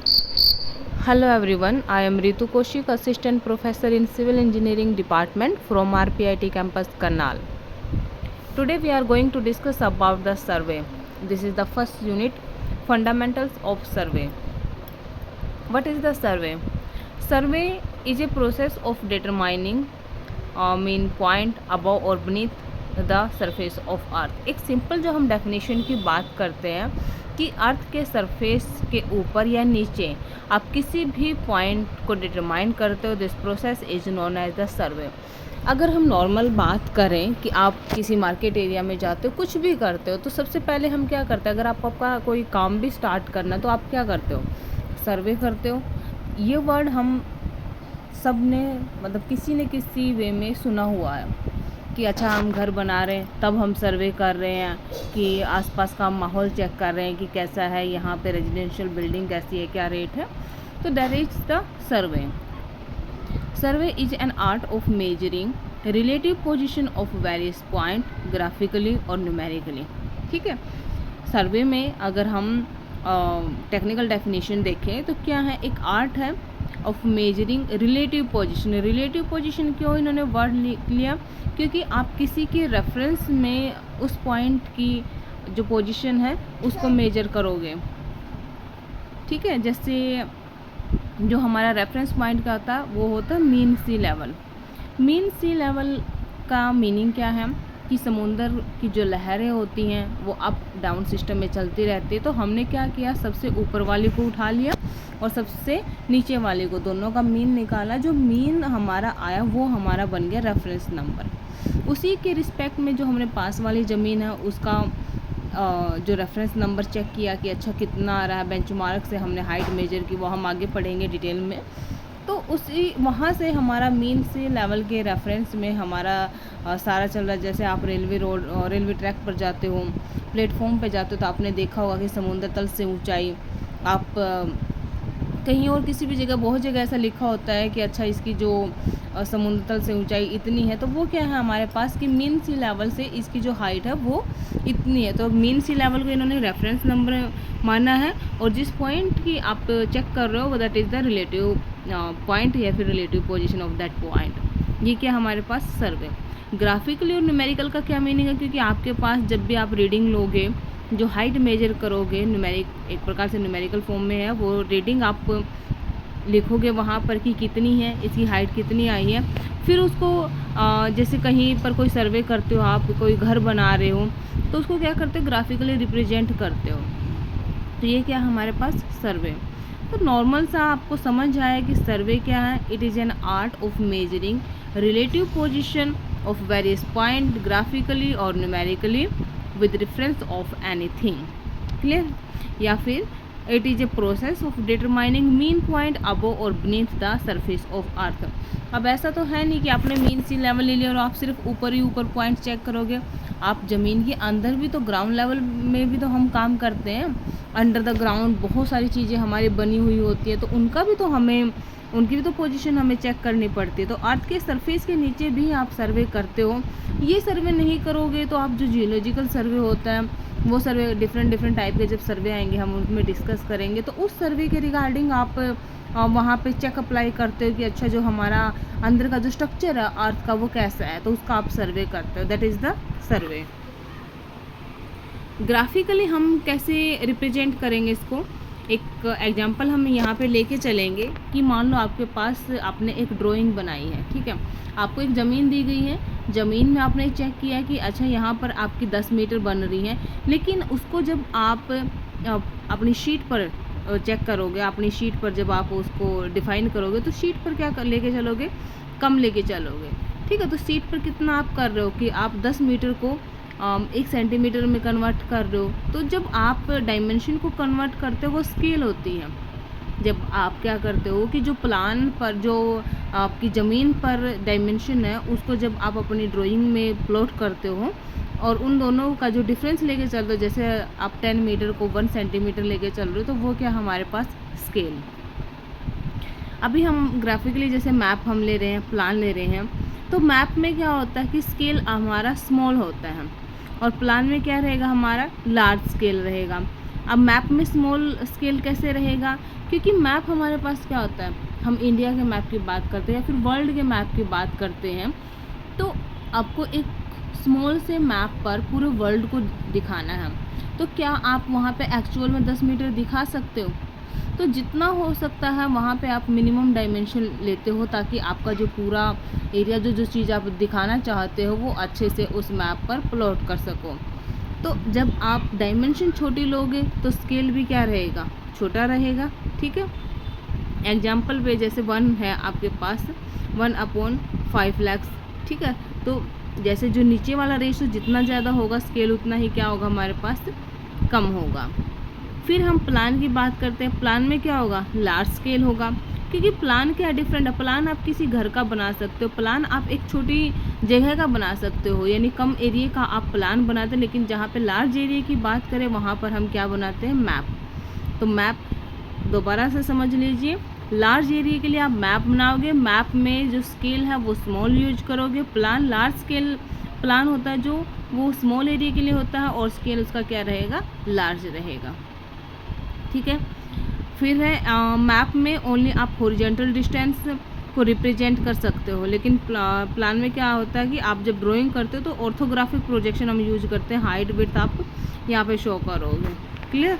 Hello everyone, I am Ritu Koshik, Assistant Professor in Civil Engineering Department from RPIT Campus Karnal. Today we are going to discuss about the survey. This is the first unit, Fundamentals of Survey. What is the survey? Survey is a process of determining mean point above or beneath the surface of अर्थ। एक simple जो हम definition की बात करते हैं कि अर्थ के surface के ऊपर या नीचे आप किसी भी पॉइंट को डिटरमाइन करते हो, this process is known as the survey. अगर हम नॉर्मल बात करें कि आप किसी मार्केट एरिया में जाते हो, कुछ भी करते हो, तो सबसे पहले हम क्या करते हैं, अगर आपका कोई काम भी स्टार्ट करना तो आप क्या करते हो, सर्वे करते हो। ये वर्ड हम सब ने मतलब किसी न किसी वे में सुना हुआ है कि अच्छा हम घर बना रहे हैं तब हम सर्वे कर रहे हैं, कि आसपास का माहौल चेक कर रहे हैं कि कैसा है, यहाँ पे रेजिडेंशियल बिल्डिंग कैसी है, क्या रेट है। तो that is the survey. Survey is an art of measuring relative position of various point graphically और न्यूमेरिकली। ठीक है, सर्वे में अगर हम टेक्निकल डेफिनेशन देखें तो क्या है, एक आर्ट है of measuring relative position. Relative position क्यों इन्होंने वर्ड लिया, क्योंकि आप किसी के रेफरेंस में उस पॉइंट की जो पोजीशन है उसको मेजर करोगे। ठीक है, जैसे जो हमारा रेफरेंस पॉइंट का होता है वो होता है मीन सी लेवल। मीन सी लेवल का मीनिंग क्या है कि समुंदर की जो लहरें होती हैं वो अप डाउन सिस्टम में चलती रहती है। तो हमने क्या किया, सबसे ऊपर वाले को उठा लिया और सबसे नीचे वाले को, दोनों का मीन निकाला। जो मीन हमारा आया वो हमारा बन गया रेफरेंस नंबर। उसी के रिस्पेक्ट में जो हमने पास वाली ज़मीन है उसका जो रेफरेंस नंबर चेक किया कि अच्छा कितना आ रहा है, बेंचमार्क से हमने हाइट मेजर की, वो हम आगे पढ़ेंगे डिटेल में। तो उसी वहाँ से हमारा मीन से लेवल के रेफरेंस में हमारा सारा चल रहा है। जैसे आप रेलवे ट्रैक पर जाते हो, प्लेटफॉर्म पे जाते हो, तो आपने देखा होगा कि समुद्र तल से ऊंचाई, आप कहीं और किसी भी जगह, बहुत जगह ऐसा लिखा होता है कि अच्छा इसकी जो समुद्र तल से ऊंचाई इतनी है, तो वो क्या है हमारे पास कि मीन सी लेवल से इसकी जो हाइट है वो इतनी है। तो मीन सी लेवल को इन्होंने रेफरेंस नंबर माना है, और जिस पॉइंट की आप चेक कर रहे हो that is the relative point या फिर relative position of that point. ये क्या हमारे पास सर्वे। ग्राफिकली और न्यूमेरिकल का क्या मीनिंग है, क्योंकि आपके पास जब भी आप रीडिंग लोगे, जो हाइट मेजर करोगे, न्यूमेरिक एक प्रकार से न्यूमेरिकल फॉर्म में है, वो रीडिंग आप लिखोगे वहाँ पर कि कितनी है, इसकी हाइट कितनी आई है। फिर उसको जैसे कहीं पर कोई सर्वे करते हो, आप कोई घर बना रहे हो, तो उसको क्या करते हो, ग्राफिकली रिप्रेजेंट करते हो। तो ये क्या हमारे पास सर्वे। तो नॉर्मल सा आपको समझ आया कि सर्वे क्या है। It is an art of measuring relative position of various point graphically और numerically with reference of anything. Clear. या फिर it is a process of determining mean point above और beneath the surface of earth. अब ऐसा तो है नहीं कि आपने मीन सी लेवल ले लिया और आप सिर्फ ऊपर ही ऊपर पॉइंट चेक करोगे। आप ज़मीन के अंदर भी तो, ग्राउंड लेवल में भी तो हम काम करते हैं। अंडर द ग्राउंड बहुत सारी चीज़ें हमारी बनी हुई होती है, तो उनका भी तो हमें, उनकी भी तो पोजीशन हमें चेक करनी पड़ती है। तो अर्थ के सरफेस के नीचे भी आप सर्वे करते हो। ये सर्वे नहीं करोगे तो आप जो जियोलॉजिकल सर्वे होता है वो सर्वे, डिफरेंट टाइप के जब सर्वे आएंगे हम उनमें डिस्कस करेंगे, तो उस सर्वे के रिगार्डिंग आप वहाँ पे चेक अप्लाई करते हो कि अच्छा जो हमारा अंदर का जो स्ट्रक्चर है अर्थ का वो कैसा है, तो उसका आप सर्वे करते हो। That is the survey. Graphically हम कैसे रिप्रेजेंट करेंगे इसको, एक एग्जांपल हम यहाँ पे लेके चलेंगे कि मान लो आपके पास, आपने एक ड्राइंग बनाई है। ठीक है, आपको एक ज़मीन दी गई है, ज़मीन में आपने चेक किया कि अच्छा यहाँ पर आपकी 10 मीटर बन रही है, लेकिन उसको जब आप अपनी शीट पर चेक करोगे, अपनी शीट पर जब आप उसको डिफ़ाइन करोगे, तो शीट पर क्या लेके चलोगे, कम लेके चलोगे। ठीक है, तो शीट पर कितना आप कर रहे हो कि आप 10 मीटर को 1 सेंटीमीटर में कन्वर्ट कर रहे हो। तो जब आप डायमेंशन को कन्वर्ट करते हो वो स्केल होती है। जब आप क्या करते हो कि जो प्लान पर, जो आपकी ज़मीन पर डायमेंशन है, उसको जब आप अपनी ड्राइंग में प्लॉट करते हो और उन दोनों का जो डिफरेंस लेके चल रहे हो, जैसे आप 10 मीटर को 1 सेंटीमीटर लेके चल रहे हो, तो वो क्या हमारे पास स्केल। अभी हम ग्राफिकली जैसे मैप हम ले रहे हैं, प्लान ले रहे हैं, तो मैप में क्या होता है कि स्केल हमारा स्मॉल होता है और प्लान में क्या रहेगा, हमारा लार्ज स्केल रहेगा। अब मैप में स्मॉल स्केल कैसे रहेगा क्योंकि मैप हमारे पास क्या होता है, हम इंडिया के मैप की बात करते हैं या फिर वर्ल्ड के मैप की बात करते हैं, तो आपको एक स्मॉल से मैप पर पूरे वर्ल्ड को दिखाना है, तो क्या आप वहाँ पे एक्चुअल में 10 मीटर दिखा सकते हो? तो जितना हो सकता है वहाँ पे आप मिनिमम डायमेंशन लेते हो, ताकि आपका जो पूरा एरिया, जो चीज़ आप दिखाना चाहते हो वो अच्छे से उस मैप पर प्लॉट कर सको। तो जब आप डायमेंशन छोटी लोगे तो स्केल भी क्या रहेगा, छोटा रहेगा। ठीक है, एग्जाम्पल पे जैसे 1 है आपके पास, 1/5 लाख। ठीक है, तो जैसे जो नीचे वाला रेशो जितना ज़्यादा होगा स्केल उतना ही क्या होगा, हमारे पास कम होगा। फिर हम प्लान की बात करते हैं। प्लान में क्या होगा, लार्ज स्केल होगा, क्योंकि प्लान क्या डिफरेंट है। प्लान आप किसी घर का बना सकते हो, प्लान आप एक छोटी जगह का बना सकते हो, यानी कम एरिया का आप प्लान बनाते हैं। लेकिन जहाँ पे लार्ज एरिया की बात करें वहाँ पर हम क्या बनाते हैं, मैप। तो मैप दोबारा से समझ लीजिए, लार्ज एरिया के लिए आप मैप बनाओगे, मैप में जो स्केल है वो स्मॉल यूज करोगे। प्लान लार्ज स्केल प्लान होता है जो वो स्मॉल एरिया के लिए होता है, और स्केल उसका क्या रहेगा, लार्ज रहेगा। ठीक है, फिर है मैप में ओनली आप हॉरिजॉन्टल डिस्टेंस को रिप्रेजेंट कर सकते हो, लेकिन प्लान में क्या होता है कि आप जब ड्राइंग करते हो तो ऑर्थोग्राफिक प्रोजेक्शन हम यूज करते हैं, हाइट विड्थ आप यहाँ पे शो करोगे। क्लियर।